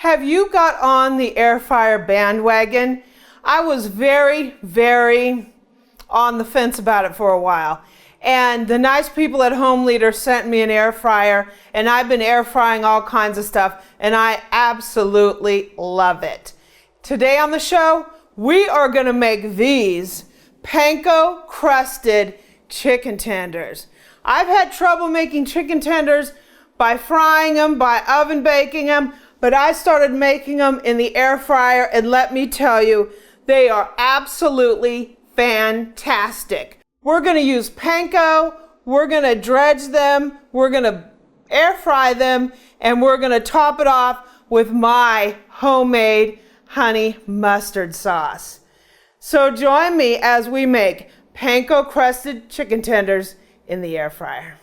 Have you got on the air fryer bandwagon? I was very on the fence about it for a while. And the nice people at Homeleader sent me an air fryer, and I've been air frying all kinds of stuff, and I absolutely love it. Today on the show, we are gonna make these Panko Crusted chicken tenders. I've had trouble making chicken tenders by frying them, by oven baking them, but I started making them in the air fryer, and let me tell you, they are absolutely fantastic. We're gonna use panko, we're gonna dredge them, we're gonna air fry them, and we're gonna top it off with my homemade honey mustard sauce. So join me as we make Panko Crusted chicken tenders in the air fryer.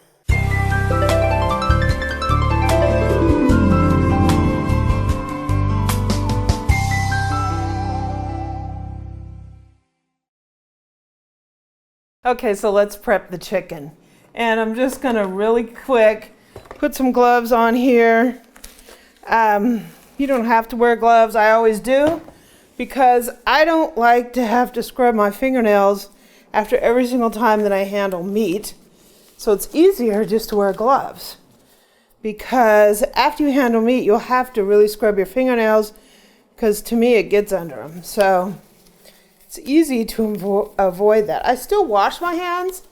Okay, so let's prep the chicken. And I'm just gonna really quick put some gloves on here. You don't have to wear gloves, I always do, because I don't like to have to scrub my fingernails after every single time that I handle meat. So it's easier just to wear gloves, because after you handle meat, you'll have to really scrub your fingernails, because to me it gets under them. So it's easy to avoid that. I still wash my hands,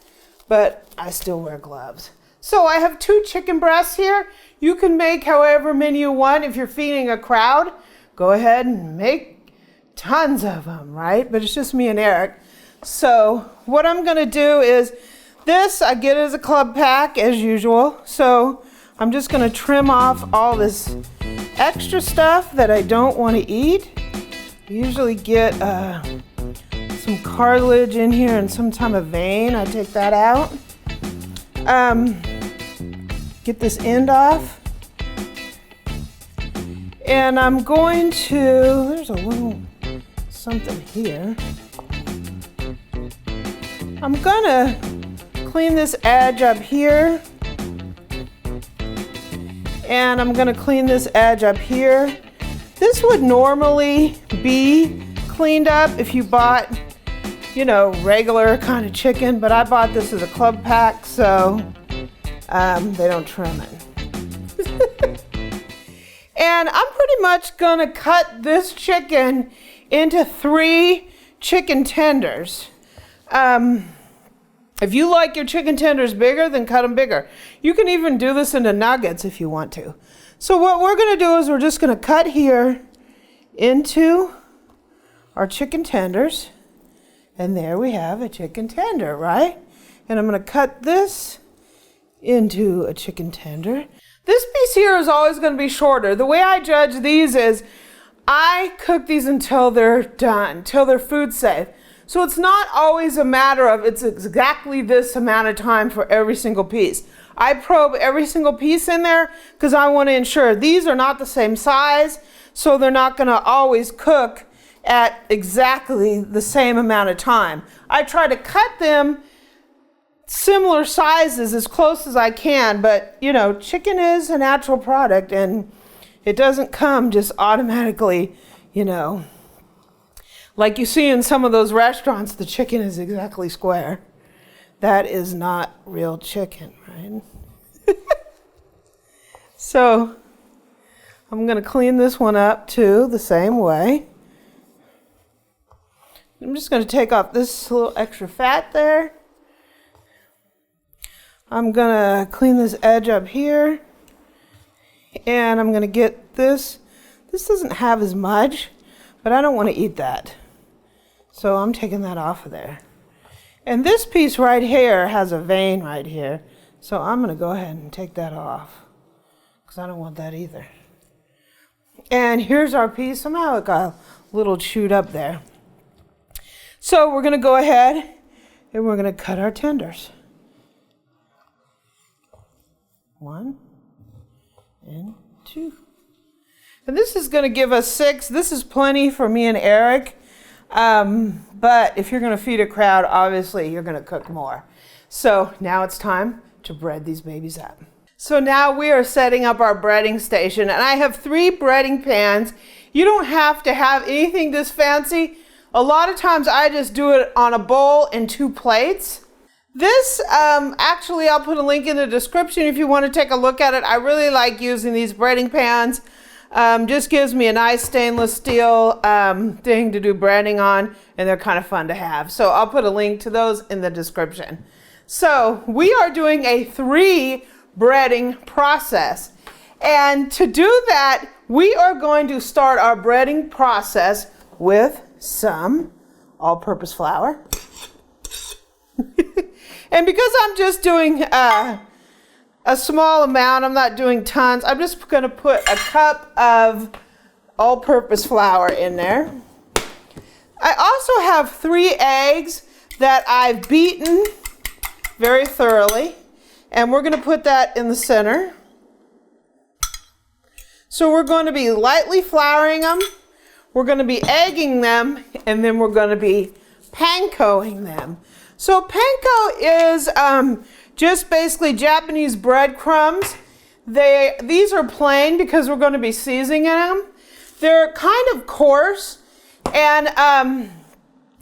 but I still wear gloves. So I have 2 chicken breasts here. You can make however many you want. If you're feeding a crowd, go ahead and make tons of them, right? But it's just me and Eric. So what I'm gonna do is this, I get it as a club pack as usual. So I'm just gonna trim off all this extra stuff that I don't wanna eat. I usually get some cartilage in here and some type of vein. I take that out. Get this end off. And I'm going to, there's a little something here. I'm gonna clean this edge up here. And I'm gonna clean this edge up here. This would normally be cleaned up if you bought, you know, regular kind of chicken, but I bought this as a club pack, so they don't trim it. And I'm pretty much gonna cut this chicken into 3 chicken tenders. If you like your chicken tenders bigger, then cut them bigger. You can even do this into nuggets if you want to. So what we're gonna do is we're just gonna cut here into our chicken tenders. And there we have a chicken tender, right? And I'm gonna cut this into a chicken tender. This piece here is always gonna be shorter. The way I judge these is I cook these until they're done, till they're food safe. So it's not always a matter of it's exactly this amount of time for every single piece. I probe every single piece in there because I wanna ensure these are not the same size, so they're not gonna always cook at exactly the same amount of time. I try to cut them similar sizes as close as I can, but you know, chicken is a natural product and it doesn't come just automatically, you know, like you see in some of those restaurants, the chicken is exactly square. That is not real chicken, right? So I'm gonna clean this one up too, the same way. I'm just going to take off this little extra fat there. I'm going to clean this edge up here. And I'm going to get this. This doesn't have as much, but I don't want to eat that. So I'm taking that off of there. And this piece right here has a vein right here. So I'm going to go ahead and take that off because I don't want that either. And here's our piece. Somehow it got a little chewed up there. So we're gonna go ahead and we're gonna cut our tenders. 1 and 2. And this is gonna give us 6. This is plenty for me and Eric. But if you're gonna feed a crowd, obviously you're gonna cook more. So now it's time to bread these babies up. So now we are setting up our breading station, and I have 3 breading pans. You don't have to have anything this fancy. A lot of times I just do it on a bowl and 2 plates. This, actually I'll put a link in the description if you want to take a look at it. I really like using these breading pans. Just gives me a nice stainless steel thing to do breading on, and they're kind of fun to have. So I'll put a link to those in the description. So we are doing a 3 breading process. And to do that, we are going to start our breading process with some all-purpose flour. And because I'm just doing a small amount, I'm not doing tons, I'm just going to put a cup of all-purpose flour in there. I also have 3 eggs that I've beaten very thoroughly, and we're going to put that in the center. So we're going to be lightly flouring them, we're going to be egging them, and then we're going to be pankoing them. So panko is just basically Japanese breadcrumbs. These are plain because we're going to be seasoning them. They're kind of coarse, and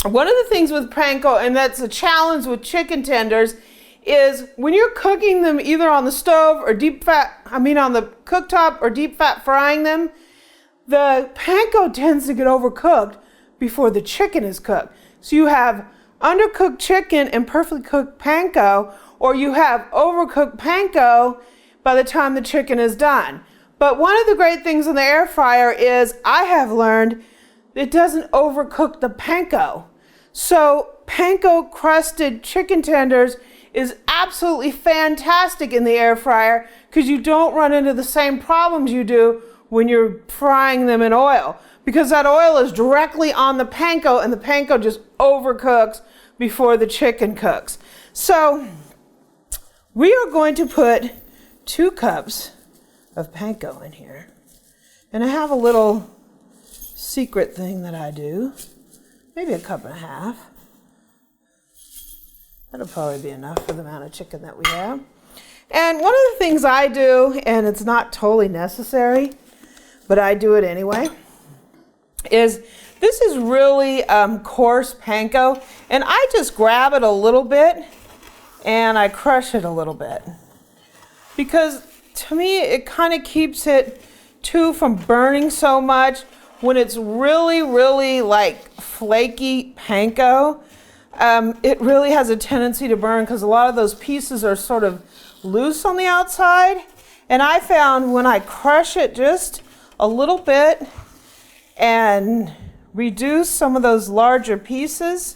one of the things with panko, and that's a challenge with chicken tenders, is when you're cooking them either on the stove or on the cooktop or deep fat frying them, the panko tends to get overcooked before the chicken is cooked. So you have undercooked chicken and perfectly cooked panko, or you have overcooked panko by the time the chicken is done. But one of the great things in the air fryer is I have learned it doesn't overcook the panko. So Panko Crusted chicken tenders is absolutely fantastic in the air fryer because you don't run into the same problems you do when you're frying them in oil, because that oil is directly on the panko and the panko just overcooks before the chicken cooks. So we are going to put 2 cups of panko in here. And I have a little secret thing that I do. Maybe a cup and a half. That'll probably be enough for the amount of chicken that we have. And one of the things I do, and it's not totally necessary, but I do it anyway, is this is really coarse panko, and I just grab it a little bit and I crush it a little bit, because to me it kind of keeps it too from burning so much. When it's really like flaky panko, it really has a tendency to burn because a lot of those pieces are sort of loose on the outside. And I found when I crush it just a little bit and reduce some of those larger pieces,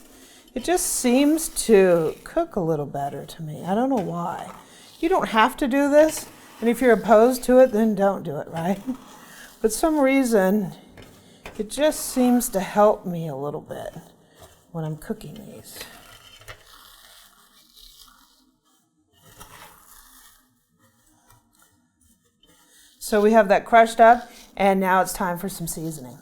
it just seems to cook a little better to me. I don't know why. You don't have to do this, and if you're opposed to it, then don't do it, right? But some reason, it just seems to help me a little bit when I'm cooking these. So we have that crushed up, and now it's time for some seasoning.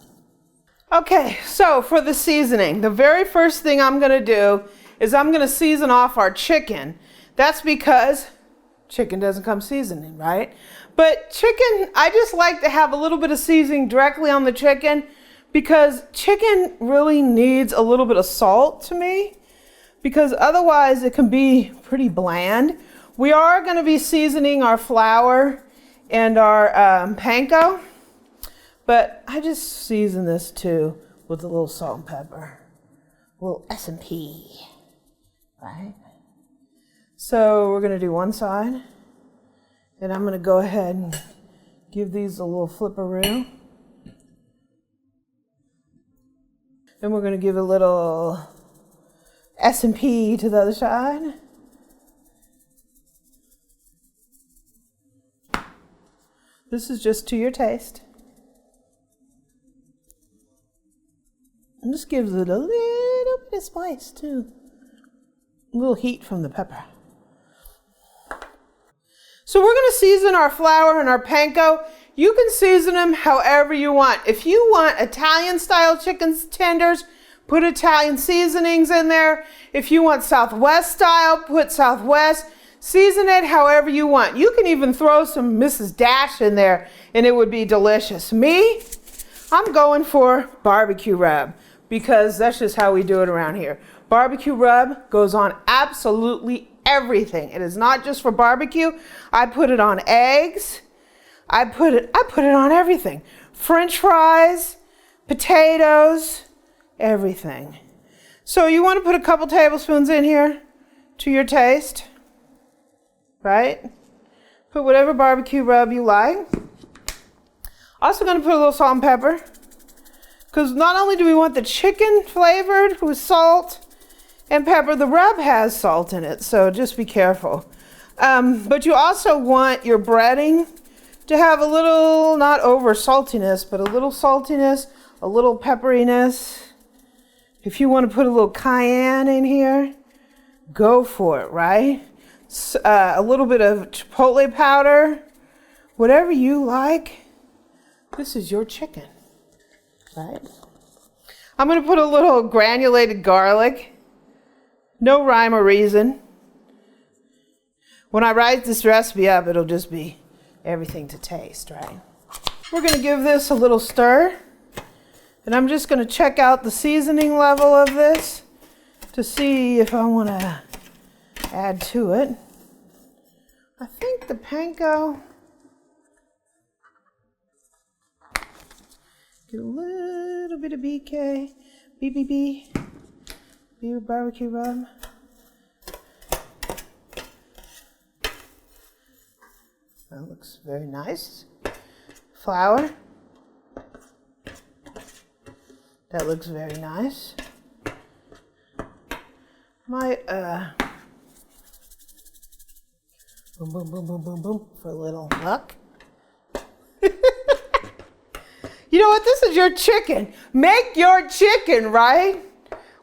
Okay, so for the seasoning, the very first thing I'm going to do is I'm going to season off our chicken. That's because chicken doesn't come seasoning, right? But chicken, I just like to have a little bit of seasoning directly on the chicken because chicken really needs a little bit of salt to me, because otherwise it can be pretty bland. We are going to be seasoning our flour and our panko, but I just season this too with a little salt and pepper, a little S&P, right? So we're going to do one side, and I'm going to go ahead and give these a little flipperoo. Then we're going to give a little S&P to the other side. This is just to your taste. And this gives it a little bit of spice too. A little heat from the pepper. So we're going to season our flour and our panko. You can season them however you want. If you want Italian style chicken tenders, put Italian seasonings in there. If you want Southwest style, put Southwest. Season it however you want. You can even throw some Mrs. Dash in there and it would be delicious. Me, I'm going for barbecue rub because that's just how we do it around here. Barbecue rub goes on absolutely everything. It is not just for barbecue. I put it on eggs. I put it on everything. French fries, potatoes, everything. So you want to put a couple tablespoons in here to your taste, right? Put whatever barbecue rub you like. Also going to put a little salt and pepper because not only do we want the chicken flavored with salt and pepper, the rub has salt in it, so just be careful. But you also want your breading to have a little, not over saltiness, but a little saltiness, a little pepperiness. If you want to put a little cayenne in here, go for it, right? A little bit of chipotle powder, whatever you like. This is your chicken, right? I'm going to put a little granulated garlic. No rhyme or reason. When I write this recipe up, it'll just be everything to taste, right? We're going to give this a little stir. And I'm just going to check out the seasoning level of this to see if I want to add to it. I think the panko, get a little bit of BBB, barbecue rub. That looks very nice. Flour. That looks very nice. Might boom, boom, boom, boom, boom, boom for a little luck. You know what? This is your chicken. Make your chicken, right?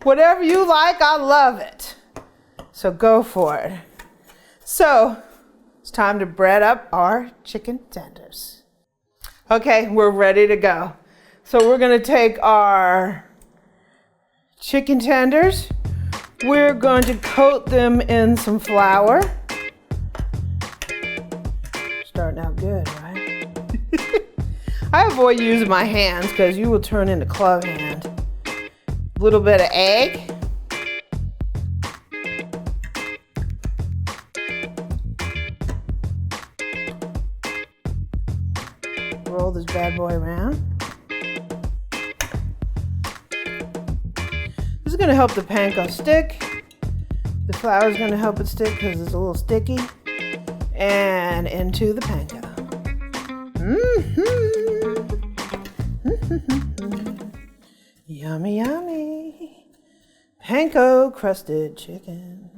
Whatever you like, I love it. So go for it. So it's time to bread up our chicken tenders. Okay, we're ready to go. So we're going to take our chicken tenders. We're going to coat them in some flour. Starting out good, right? I avoid using my hands because you will turn into club hand. A little bit of egg. Roll this bad boy around. This is going to help the panko stick. The flour is going to help it stick because it's a little sticky. And into the panko. Yummy, yummy. Panko crusted chicken.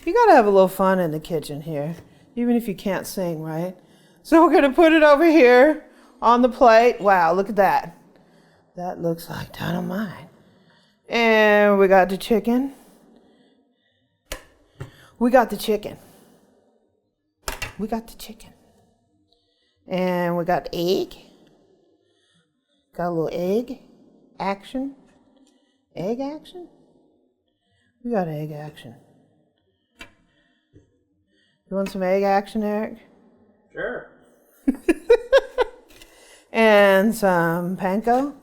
You gotta have a little fun in the kitchen here, even if you can't sing, right? So we're gonna put it over here on the plate. Wow, look at that. That looks like dynamite. And we got the chicken. We got the chicken. We got the chicken. And we got egg. Got a little egg action. Egg action? We got egg action. You want some egg action, Eric? Sure. And some panko,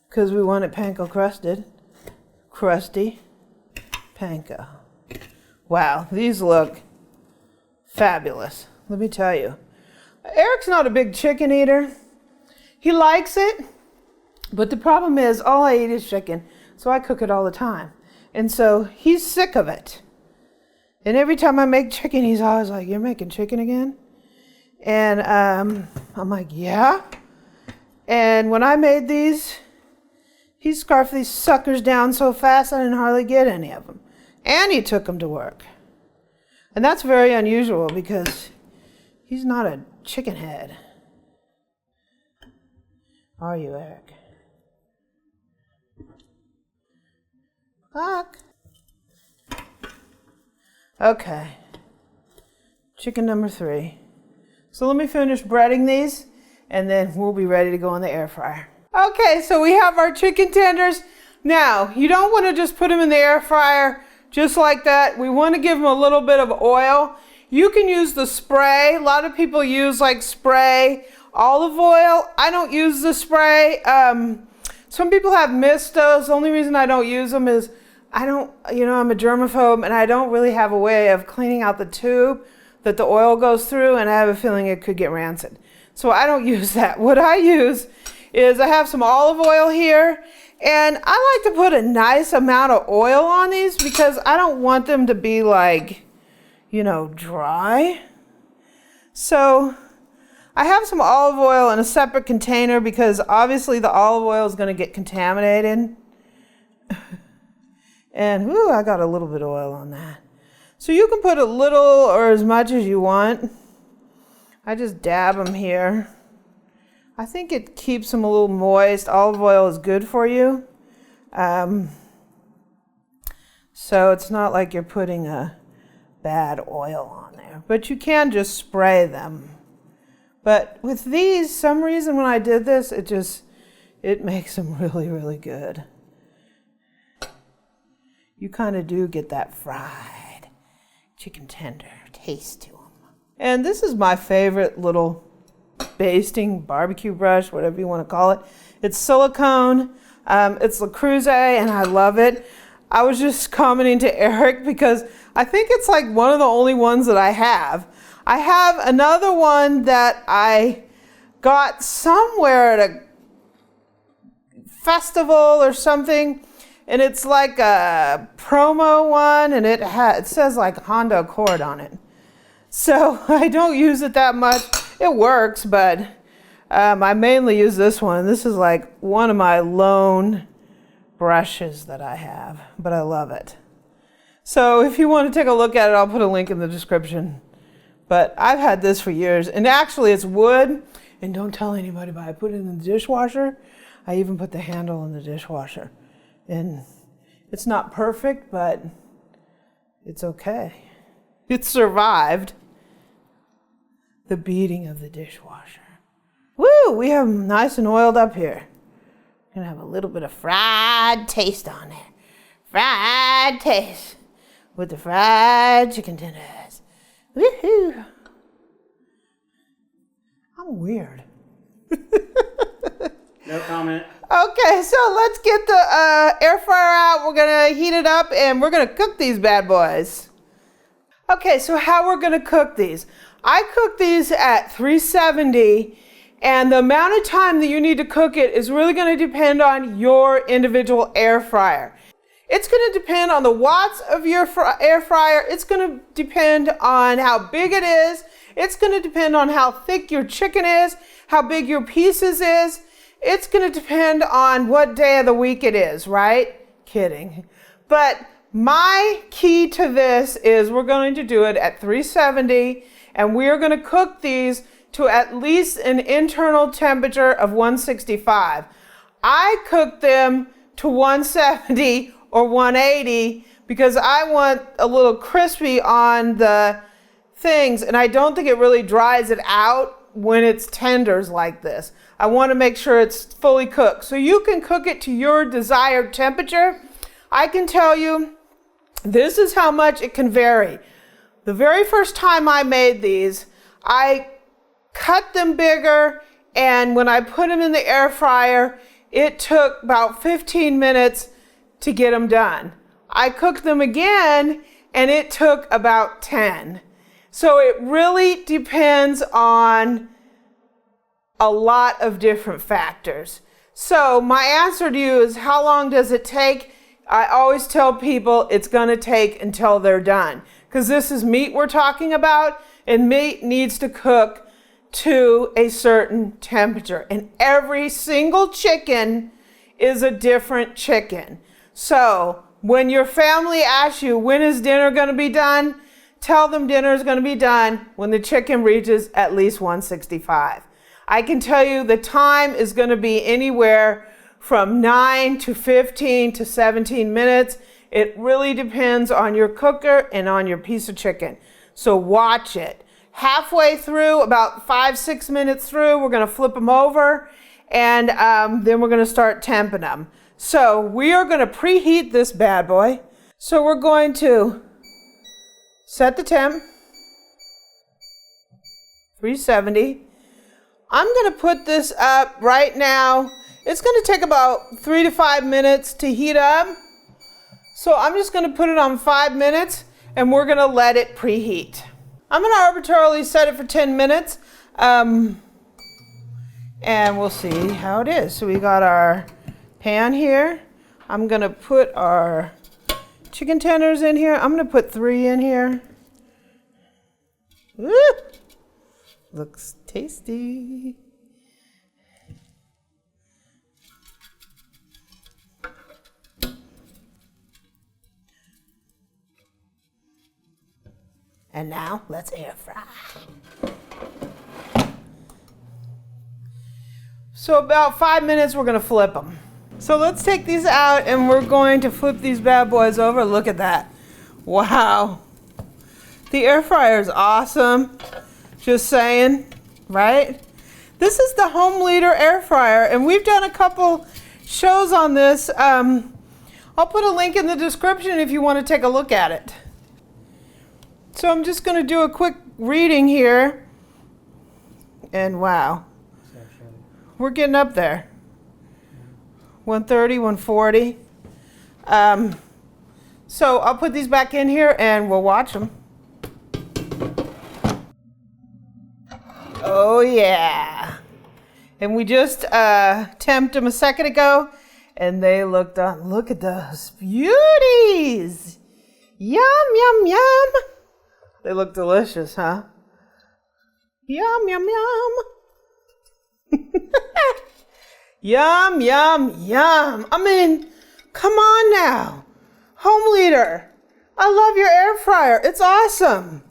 because we want it panko crusted. Crusty panko. Wow, these look fabulous. Let me tell you. Eric's not a big chicken eater. He likes it, but the problem is all I eat is chicken, so I cook it all the time. And so he's sick of it. And every time I make chicken, he's always like, "You're making chicken again?" And I'm like, "Yeah." And when I made these, he scarfed these suckers down so fast I didn't hardly get any of them. And he took them to work. And that's very unusual because he's not a chicken head. Are you, Eric? Fuck. Okay. Chicken number 3. So let me finish breading these and then we'll be ready to go in the air fryer. Okay, so we have our chicken tenders Now, you don't want to just put them in the air fryer just like that. We want to give them a little bit of oil. You can use the spray. A lot of people use like spray olive oil. I don't use the spray. Some people have mistos. The only reason I don't use them is I'm a germaphobe and I don't really have a way of cleaning out the tube that the oil goes through, and I have a feeling it could get rancid. So I don't use that. What I use is I have some olive oil here, and I like to put a nice amount of oil on these because I don't want them to be like, dry. So I have some olive oil in a separate container because obviously the olive oil is going to get contaminated. And I got a little bit of oil on that. So you can put a little or as much as you want. I just dab them here. I think it keeps them a little moist. Olive oil is good for you. So it's not like you're putting a bad oil on there. But you can just spray them. But with these, some reason when I did this, it makes them really, really good. You kind of do get that fried chicken tender taste to them. And this is my favorite little basting barbecue brush, whatever you want to call it. It's silicone. It's the Creuset, and I love it. I was just commenting to Eric because I think it's like one of the only ones that I have. I have another one that I got somewhere at a festival or something, and it's like a promo one, and it says like Honda Accord on it. So I don't use it that much. It works, but I mainly use this one. This is like one of my lone brushes that I have, but I love it. So if you want to take a look at it, I'll put a link in the description. But I've had this for years, and actually it's wood, and don't tell anybody, but I put it in the dishwasher. I even put the handle in the dishwasher. And it's not perfect, but it's okay. It survived the beating of the dishwasher. Woo, we have them nice and oiled up here. Gonna have a little bit of fried taste on there. Fried taste with the fried chicken tenders. Woohoo! I'm weird. No comment. Okay, so let's get the air fryer out. We're gonna heat it up and we're gonna cook these bad boys. Okay, so how we're gonna cook these. I cook these at 370, and the amount of time that you need to cook it is really gonna depend on your individual air fryer. It's gonna depend on the watts of your air fryer. It's gonna depend on how big it is. It's gonna depend on how thick your chicken is, how big your pieces is. It's gonna depend on what day of the week it is, right? Kidding. But my key to this is we're going to do it at 370, and we're gonna cook these to at least an internal temperature of 165. I cook them to 170 or 180 because I want a little crispy on the things, and I don't think it really dries it out when it's tenders like this. I want to make sure it's fully cooked. So you can cook it to your desired temperature. I can tell you, this is how much it can vary. The very first time I made these, I cut them bigger, and when I put them in the air fryer, it took about 15 minutes to get them done. I cooked them again, and it took about 10. So it really depends on a lot of different factors. So my answer to you is, how long does it take? I always tell people it's going to take until they're done, because this is meat we're talking about, and meat needs to cook to a certain temperature, and every single chicken is a different chicken. So when your family asks you, when is dinner going to be done? Tell them dinner is going to be done when the chicken reaches at least 165. I can tell you the time is going to be anywhere from 9 to 15 to 17 minutes. It really depends on your cooker and on your piece of chicken. So watch it. Halfway through, about 5-6 minutes through, we're going to flip them over, and then we're going to start temping them. So we are going to preheat this bad boy. So we're going to set the temp, 370. I'm going to put this up right now. It's going to take about 3 to 5 minutes to heat up. So I'm just going to put it on 5 minutes and we're going to let it preheat. I'm going to arbitrarily set it for 10 minutes. And we'll see how it is. So we got our pan here. I'm going to put our chicken tenders in here. I'm going to put 3 in here. Woo! Looks tasty. And now let's air fry. So about 5 minutes, we're gonna flip them. So let's take these out and we're going to flip these bad boys over. Look at that. Wow. The air fryer is awesome. Just saying, right? This is the Homeleader Air Fryer and we've done a couple shows on this. I'll put a link in the description if you want to take a look at it. So I'm just going to do a quick reading here. And wow. We're getting up there. 130, 140. So I'll put these back in here and we'll watch them. Oh yeah. And we just temped them a second ago and they looked on. Look at those beauties. Yum, yum, yum. They look delicious, huh? Yum, yum, yum. Yum, yum, yum. I mean, come on now. Homeleader, I love your air fryer. It's awesome.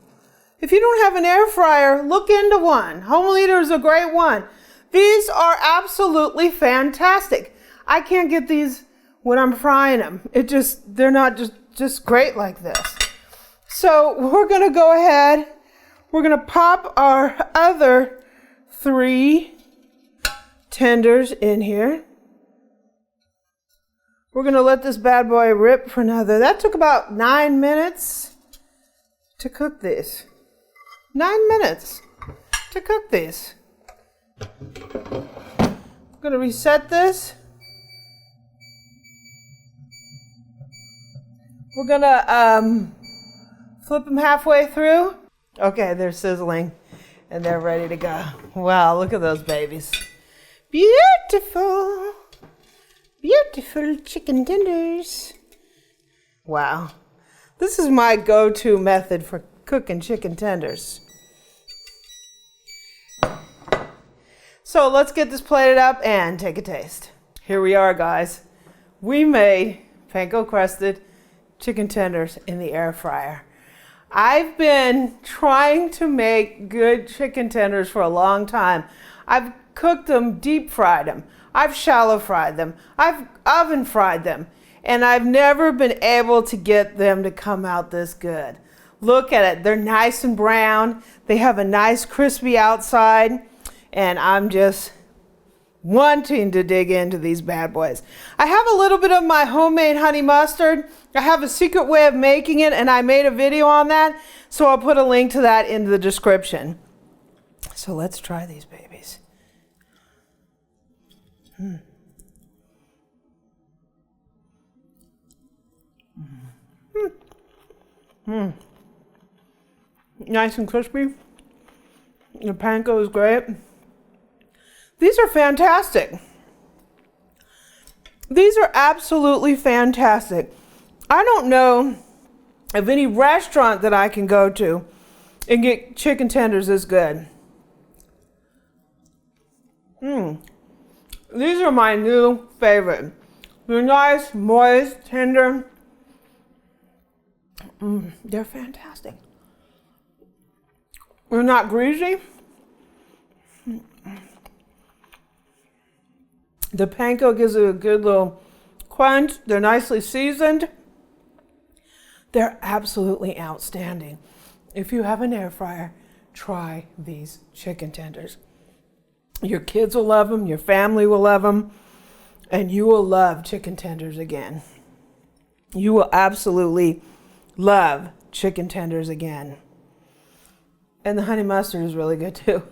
If you don't have an air fryer, look into one. Homeleader is a great one. These are absolutely fantastic. I can't get these when I'm frying them. They're not just great like this. So we're gonna go ahead, we're gonna pop our other 3 tenders in here. We're gonna let this bad boy rip for another. That took about 9 minutes to cook these. 9 minutes to cook these. I'm gonna reset this. We're gonna flip them halfway through. Okay, they're sizzling and they're ready to go. Wow, look at those babies. Beautiful, beautiful chicken tenders. Wow, this is my go-to method for cooking chicken tenders. So let's get this plated up and take a taste. Here we are, guys. We made Panko Crusted chicken tenders in the air fryer. I've been trying to make good chicken tenders for a long time. I've cooked them, deep fried them. I've shallow fried them. I've oven fried them. And I've never been able to get them to come out this good. Look at it. They're nice and brown. They have a nice crispy outside. And I'm just wanting to dig into these bad boys. I have a little bit of my homemade honey mustard. I have a secret way of making it and I made a video on that. So I'll put a link to that in the description. So let's try these babies. Nice and crispy. The panko is great. These are fantastic. These are absolutely fantastic. I don't know of any restaurant that I can go to and get chicken tenders as good. These are my new favorite. They're nice, moist, tender. They're fantastic. They're not greasy. The panko gives it a good little crunch. They're nicely seasoned. They're absolutely outstanding. If you have an air fryer, try these chicken tenders. Your kids will love them. Your family will love them. and you will love chicken tenders again. You will absolutely love chicken tenders again. And the honey mustard is really good too.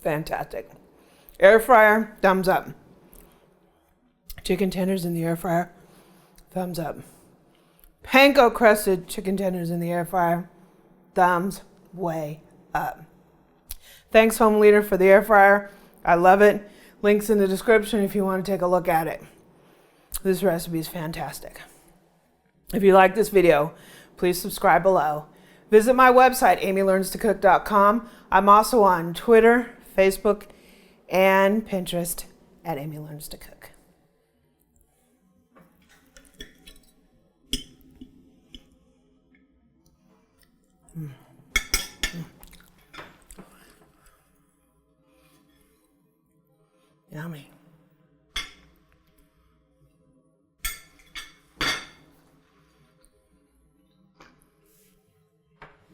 Fantastic. Air fryer, thumbs up. Chicken tenders in the air fryer, thumbs up. Panko Crusted chicken tenders in the air fryer, thumbs way up. Thanks, Homeleader, for the air fryer. I love it. Links in the description if you want to take a look at it. This recipe is fantastic. If you like this video, please subscribe below. Visit my website, amylearnstocook.com. I'm also on Twitter, Facebook, and Pinterest at Amy Learns to Cook. Yummy.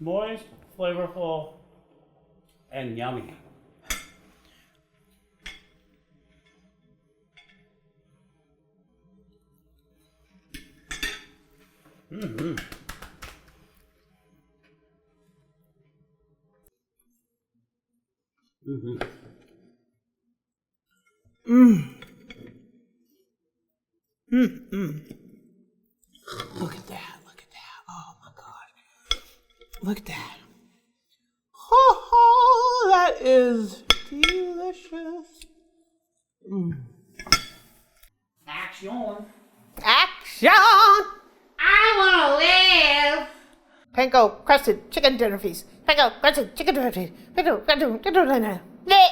Moist, flavorful, and yummy. Mm-hmm. Mm-hmm. Look at that. Look at that. Oh my God. Look at that. Oh, that is delicious. Action. Action! I want to live. Panko Crusted chicken dinner feast. Panko Crusted chicken dinner feast. Panko Crusted chicken dinner feast.